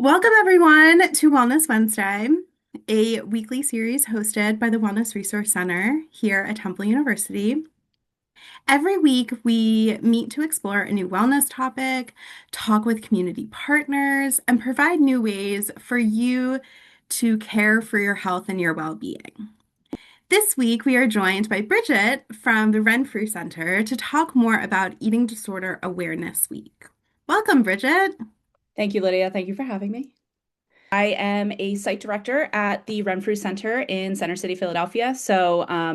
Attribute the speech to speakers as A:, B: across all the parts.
A: Welcome, everyone, to Wellness Wednesday, a weekly series hosted by the Wellness Resource Center here at Temple University. Every week, we meet to explore a new wellness topic, talk with community partners, and provide new ways for you to care for your health and your well-being. This week, we are joined by Bridget from the Renfrew Center to talk more about Eating Disorder Awareness Week. Welcome, Bridget.
B: Thank you, Lydia. Thank you for having me. I am a site director at the Renfrew Center in Center City, Philadelphia.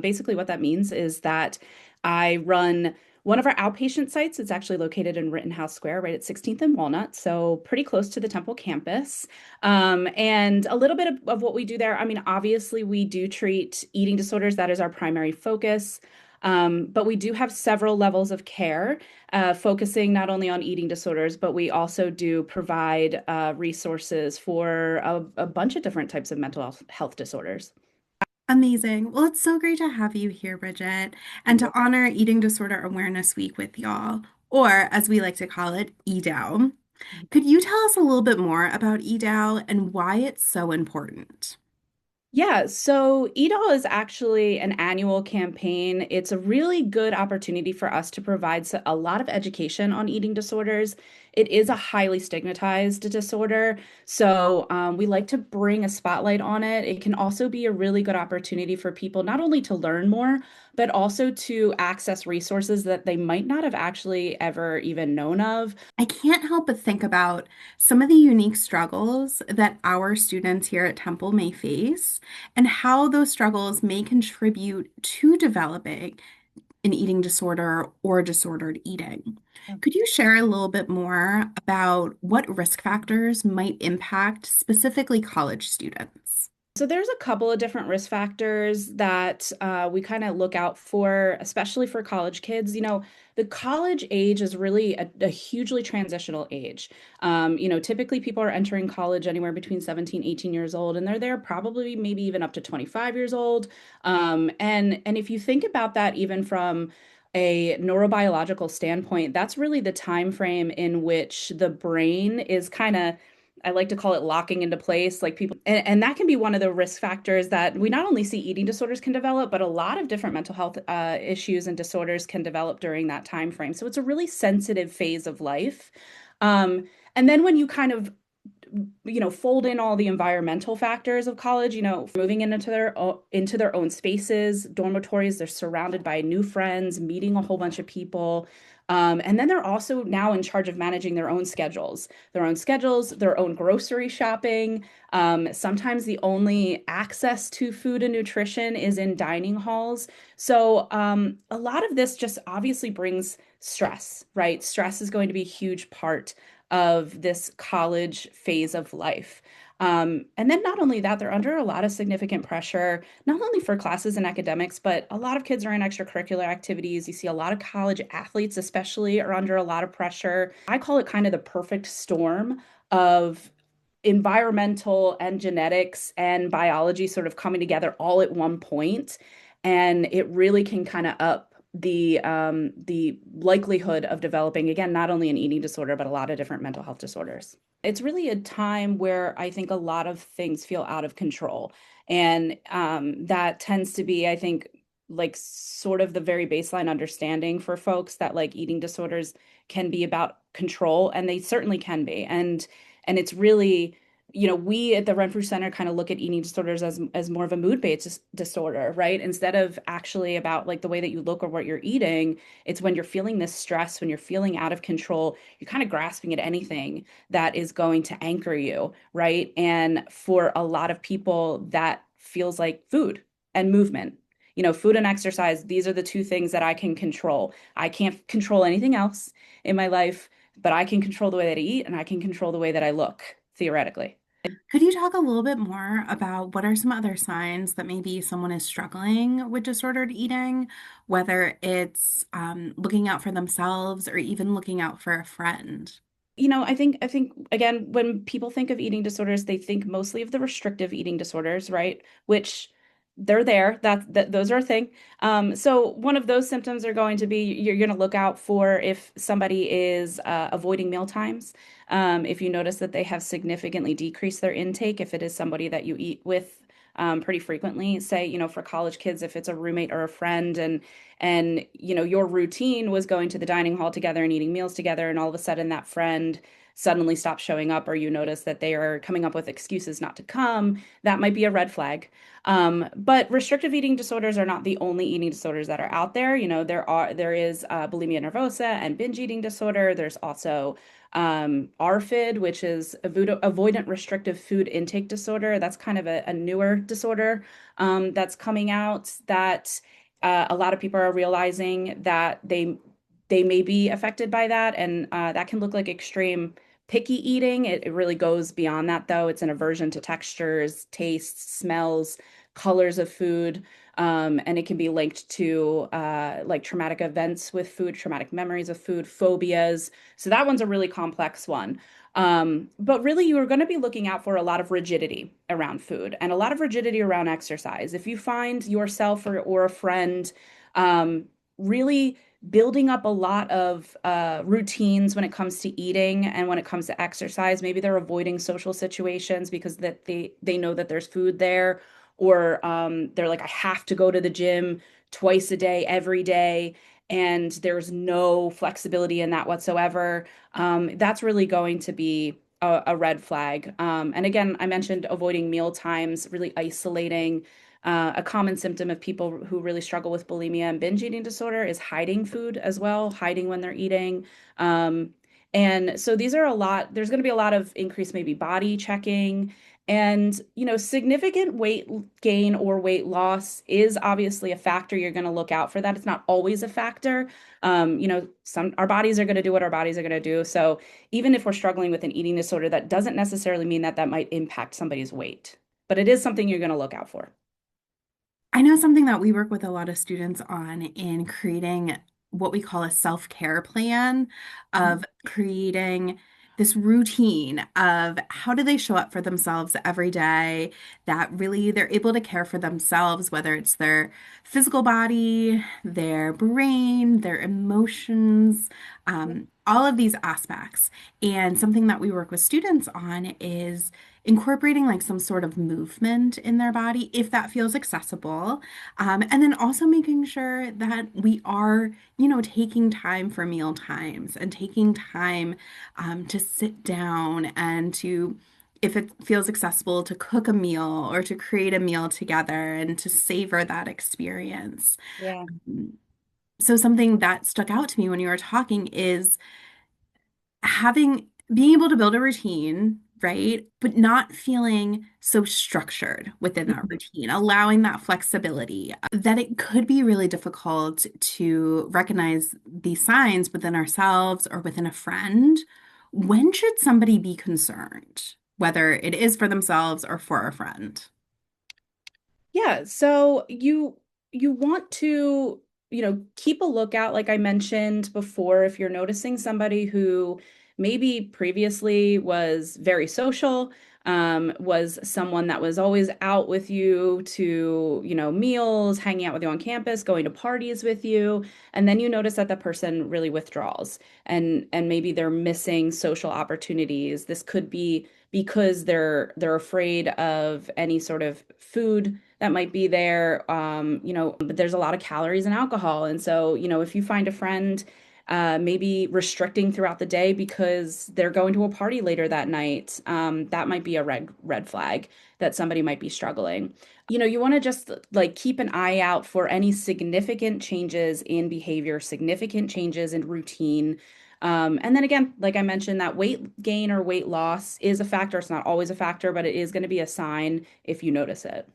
B: Basically, what that means is that I run one of our outpatient sites. It's actually located in Rittenhouse Square, right at 16th and Walnut, so pretty close to the Temple campus. And a little bit of what we do there. I mean, obviously, we do treat eating disorders. That is our primary focus. But we do have several levels of care, focusing not only on eating disorders, but we also do provide resources for a bunch of different types of mental health disorders.
A: Amazing. Well, it's so great to have you here, Bridget, and to honor Eating Disorder Awareness Week with y'all, or as we like to call it, EDOW. Could you tell us a little bit more about EDOW and why it's so important?
B: Yeah, so EDOL is actually an annual campaign. It's a really good opportunity for us to provide a lot of education on eating disorders. It is a highly stigmatized disorder, so we like to bring a spotlight on it. It can also be a really good opportunity for people not only to learn more, but also to access resources that they might not have actually ever even known of.
A: I can't help but think about some of the unique struggles that our students here at Temple may face and how those struggles may contribute to developing an eating disorder or disordered eating. Could you share a little bit more about what risk factors might impact specifically college students?
B: So there's a couple of different risk factors that we kind of look out for, especially for college kids. The college age is really a hugely transitional age. Typically people are entering college anywhere between 17, 18 years old, and they're there probably maybe even up to 25 years old. And if you think about that, even from a neurobiological standpoint, that's really the time frame in which the brain is kind of, I like to call it, locking into place. Like people, and that can be one of the risk factors that we not only see eating disorders can develop, but a lot of different mental health issues and disorders can develop during that time frame. So it's a really sensitive phase of life. And then when you kind of fold in all the environmental factors of college, moving into their own spaces, dormitories, they're surrounded by new friends, meeting a whole bunch of people. And then they're also now in charge of managing their own grocery shopping. Sometimes the only access to food and nutrition is in dining halls. So a lot of this just obviously brings stress, right? Stress is going to be a huge part of this college phase of life. And then not only that, they're under a lot of significant pressure, not only for classes and academics, but a lot of kids are in extracurricular activities. You see a lot of college athletes, especially, are under a lot of pressure. I call it kind of the perfect storm of environmental and genetics and biology sort of coming together all at one point. And it really can kind of up the likelihood of developing, again, not only an eating disorder, but a lot of different mental health disorders. It's really a time where I think a lot of things feel out of control. And that tends to be, I think, like sort of the very baseline understanding for folks that like eating disorders can be about control, and they certainly can be. And it's really, we at the Renfrew Center kind of look at eating disorders as more of a mood-based disorder, right? Instead of actually about like the way that you look or what you're eating, it's when you're feeling this stress, when you're feeling out of control, you're kind of grasping at anything that is going to anchor you, right? And for a lot of people, that feels like food and movement. Food and exercise, these are the two things that I can control. I can't control anything else in my life, but I can control the way that I eat and I can control the way that I look, theoretically.
A: Could you talk a little bit more about what are some other signs that maybe someone is struggling with disordered eating, whether it's looking out for themselves or even looking out for a friend?
B: I think again, when people think of eating disorders, they think mostly of the restrictive eating disorders, right? Which they're there. Those are a thing. So one of those symptoms are going to be you're going to look out for if somebody is avoiding meal times. If you notice that they have significantly decreased their intake, if it is somebody that you eat with pretty frequently, say, for college kids, if it's a roommate or a friend, and your routine was going to the dining hall together and eating meals together, and all of a sudden that friend suddenly stops showing up, or you notice that they are coming up with excuses not to come, that might be a red flag. But restrictive eating disorders are not the only eating disorders that are out there. There is bulimia nervosa and binge eating disorder. There's also ARFID, which is avoidant restrictive food intake disorder. That's kind of a newer disorder that's coming out that a lot of people are realizing that they may be affected by that, and that can look like extreme picky eating. It really goes beyond that, though. It's an aversion to textures, tastes, smells, colors of food. And it can be linked to like traumatic events with food, traumatic memories of food, phobias. So that one's a really complex one. But really, you are going to be looking out for a lot of rigidity around food and a lot of rigidity around exercise. If you find yourself or a friend really building up a lot of routines when it comes to eating and when it comes to exercise. Maybe they're avoiding social situations because that they know that there's food there, or they're like, I have to go to the gym twice a day, every day, and there's no flexibility in that whatsoever. That's really going to be a red flag. And again, I mentioned avoiding meal times, really isolating. A common symptom of people who really struggle with bulimia and binge eating disorder is hiding food as well, hiding when they're eating. Um, and so these are a lot, there's going to be a lot of increased maybe body checking. And, significant weight gain or weight loss is obviously a factor. You're going to look out for that. It's not always a factor. Our bodies are going to do what our bodies are going to do. So even if we're struggling with an eating disorder, that doesn't necessarily mean that that might impact somebody's weight, but it is something you're going to look out for.
A: I know something that we work with a lot of students on in creating what we call a self-care plan of creating this routine of how do they show up for themselves every day that really they're able to care for themselves, whether it's their physical body, their brain, their emotions, all of these aspects. And something that we work with students on is incorporating like some sort of movement in their body if that feels accessible. And then also making sure that we are, taking time for meal times and taking time to sit down and to, if it feels accessible, to cook a meal or to create a meal together and to savor that experience.
B: Yeah.
A: So something that stuck out to me when you were talking is being able to build a routine, right? But not feeling so structured within that routine, allowing that flexibility, that it could be really difficult to recognize these signs within ourselves or within a friend. When should somebody be concerned, whether it is for themselves or for a friend?
B: Yeah, so you want to, keep a lookout, like I mentioned before, if you're noticing somebody who maybe previously was very social, was someone that was always out with you to, meals, hanging out with you on campus, going to parties with you, and then you notice that the person really withdraws and maybe they're missing social opportunities. This could be because they're afraid of any sort of food that might be there. But there's a lot of calories and alcohol. And so, if you find a friend maybe restricting throughout the day because they're going to a party later that night, that might be a red flag that somebody might be struggling. You want to just like keep an eye out for any significant changes in behavior, significant changes in routine. And then again, like I mentioned, that weight gain or weight loss is a factor. It's not always a factor, but it is going to be a sign if you notice it.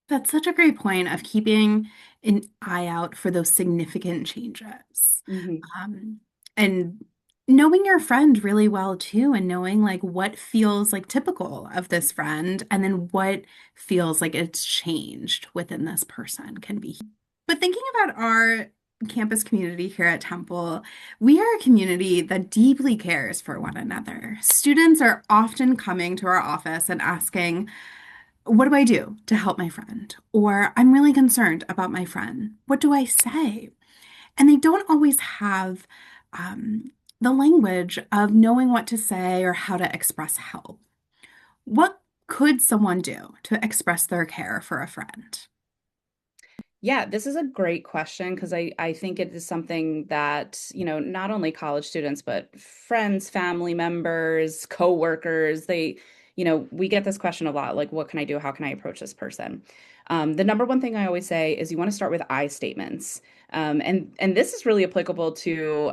A: That's such a great point of keeping an eye out for those significant changes.
B: Mhm.
A: Um, and knowing your friend really well too, and knowing like what feels like typical of this friend, and then what feels like it's changed within this person can be. But thinking about our campus community here at Temple, we are a community that deeply cares for one another. Students are often coming to our office and asking, what do I do to help my friend? Or I'm really concerned about my friend. What do I say? And they don't always have um, the language of knowing what to say or how to express help. What could someone do to express their care for a friend?
B: Yeah, this is a great question because I think it is something that, not only college students, but friends, family members, coworkers, we get this question a lot, like, what can I do? How can I approach this person? The number one thing I always say is you want to start with I statements. And this is really applicable to,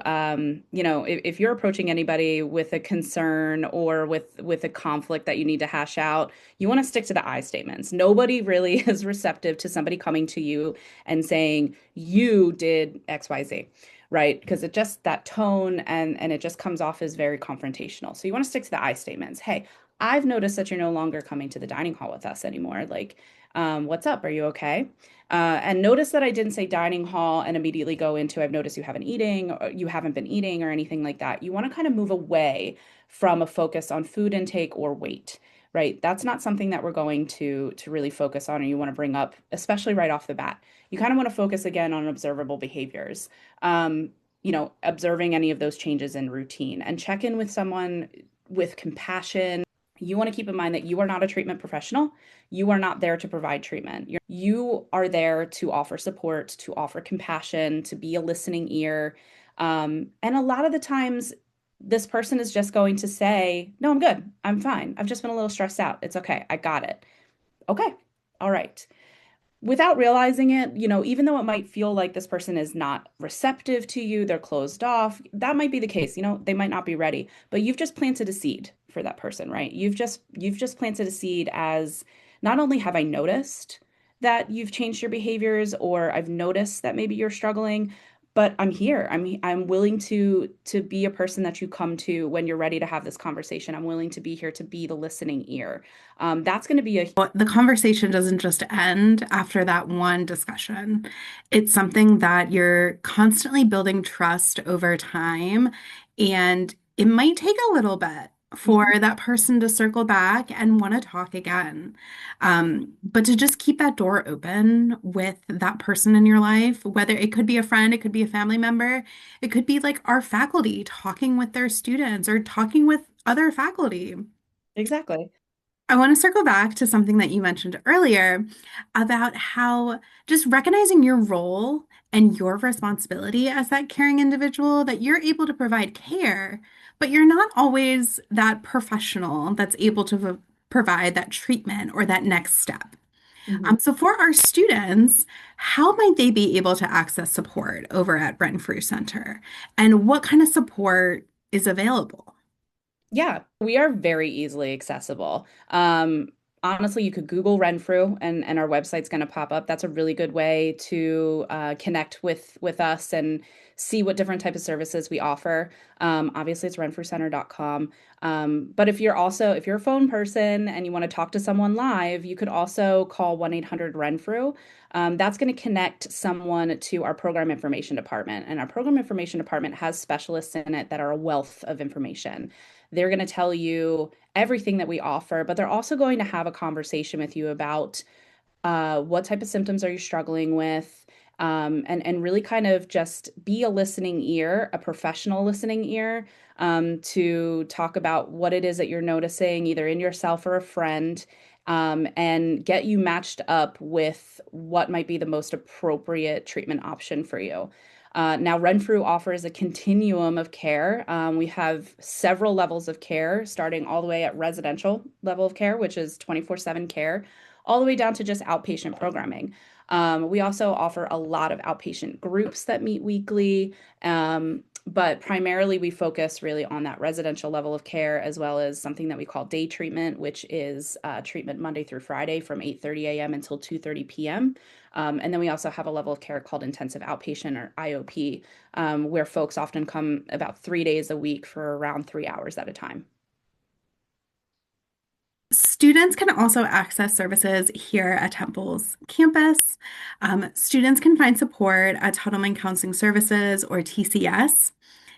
B: if you're approaching anybody with a concern or with a conflict that you need to hash out, you want to stick to the I statements. Nobody really is receptive to somebody coming to you and saying you did XYZ, right? Because it just that tone and it just comes off as very confrontational. So you want to stick to the I statements. Hey, I've noticed that you're no longer coming to the dining hall with us anymore. Like, what's up? Are you okay? And notice that I didn't say dining hall and immediately go into I've noticed you haven't been eating or anything like that. You want to kind of move away from a focus on food intake or weight, right? That's not something that we're going to really focus on or you want to bring up, especially right off the bat. You kind of want to focus again on observable behaviors. Observing any of those changes in routine and check in with someone with compassion. You want to keep in mind that you are not a treatment professional. You are not there to provide treatment. You are there to offer support, to offer compassion, to be a listening ear. And a lot of the times, this person is just going to say, no, I'm good. I'm fine. I've just been a little stressed out. It's okay. I got it. Okay. All right, without realizing it, even though it might feel like this person is not receptive to you, they're closed off, that might be the case. They might not be ready, but you've just planted a seed for that person, right? You've just planted a seed as not only have I noticed that you've changed your behaviors or I've noticed that maybe you're struggling, but I'm here. I'm willing to be a person that you come to when you're ready to have this conversation. I'm willing to be here to be the listening ear. That's going to be a
A: But the conversation doesn't just end after that one discussion. It's something that you're constantly building trust over time. And it might take a little bit for
B: Mhm.
A: that person to circle back and want to talk again. But to just keep that door open with that person in your life, whether it could be a friend, it could be a family member, it could be like our faculty talking with their students or talking with other faculty.
B: Exactly.
A: I want to circle back to something that you mentioned earlier about how just recognizing your role and your responsibility as that caring individual, that you're able to provide care, but you're not always that professional that's able to provide that treatment or that next step.
B: Mhm.
A: So, for our students, how might they be able to access support over at Renfrew Center? And what kind of support is available?
B: Yeah, we are very easily accessible. Honestly, you could Google Renfrew and our website's going to pop up. That's a really good way to connect with us and see what different type of services we offer. Obviously, it's renfrewcenter.com. But if you're a phone person and you want to talk to someone live, you could also call 1-800-RENFREW. That's going to connect someone to our program information department. And our program information department has specialists in it that are a wealth of information. They're going to tell you everything that we offer, but they're also going to have a conversation with you about what type of symptoms are you struggling with, and really kind of just be a listening ear, a professional listening ear, to talk about what it is that you're noticing, either in yourself or a friend, and get you matched up with what might be the most appropriate treatment option for you. Now, Renfrew offers a continuum of care. We have several levels of care, starting all the way at residential level of care, which is 24/7 care, all the way down to just outpatient programming. We also offer a lot of outpatient groups that meet weekly, but primarily we focus really on that residential level of care as well as something that we call day treatment, which is treatment Monday through Friday from 8:30 a.m. until 2:30 p.m. And then we also have a level of care called intensive outpatient or IOP, where folks often come about 3 days a week for around 3 hours at a time.
A: Students can also access services here at Temple's campus. Students can find support at Tuttleman Counseling Services or TCS.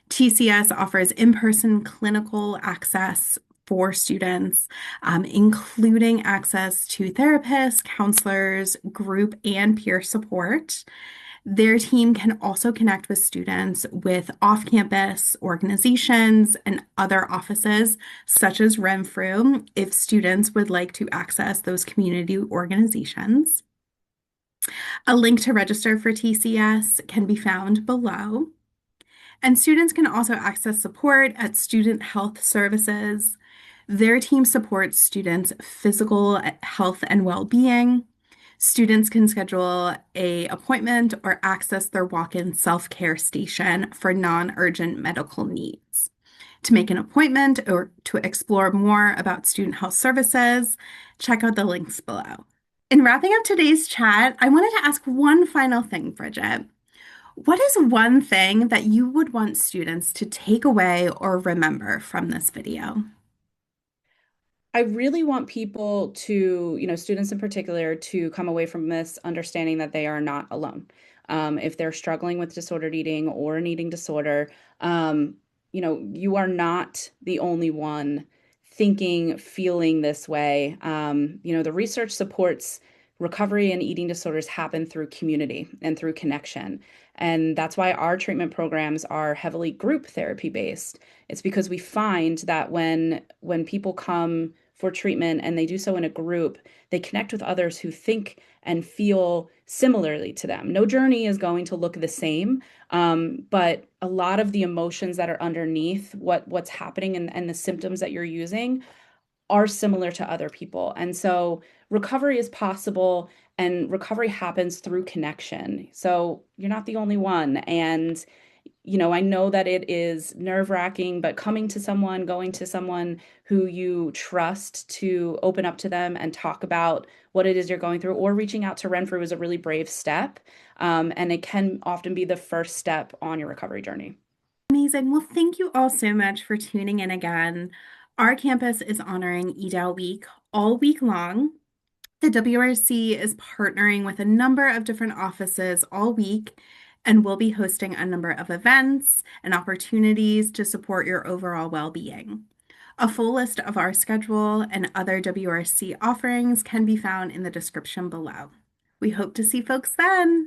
A: TCS offers in-person clinical access for students, including access to therapists, counselors, group, and peer support. Their team can also connect with students with off-campus organizations and other offices, such as Renfrew, if students would like to access those community organizations. A link to register for TCS can be found below. And students can also access support at Student Health Services. Their team supports students' physical health and well-being. Students can schedule a appointment or access their walk-in self-care station for non-urgent medical needs. To make an appointment or to explore more about student health services, check out the links below. In wrapping up today's chat, I wanted to ask one final thing, Bridget. What is one thing that you would want students to take away or remember from this video?
B: I really want people to, students in particular, to come away from this understanding that they are not alone. If they're struggling with disordered eating or an eating disorder, you are not the only one thinking, feeling this way. The research supports recovery and eating disorders happen through community and through connection. And that's why our treatment programs are heavily group therapy based. It's because we find that when people come for treatment and they do so in a group, they connect with others who think and feel similarly to them. No journey is going to look the same, but a lot of the emotions that are underneath what's happening and the symptoms that you're using are similar to other people. And so recovery is possible and recovery happens through connection. So you're not the only one. And I know that it is nerve-wracking, but coming to someone, going to someone who you trust to open up to them and talk about what it is you're going through, or reaching out to Renfrew is a really brave step. And it can often be the first step on your recovery journey.
A: Amazing. Well, thank you all so much for tuning in again. Our campus is honoring EDAL Week all week long. The WRC is partnering with a number of different offices all week and will be hosting a number of events and opportunities to support your overall well-being. A full list of our schedule and other WRC offerings can be found in the description below. We hope to see folks then.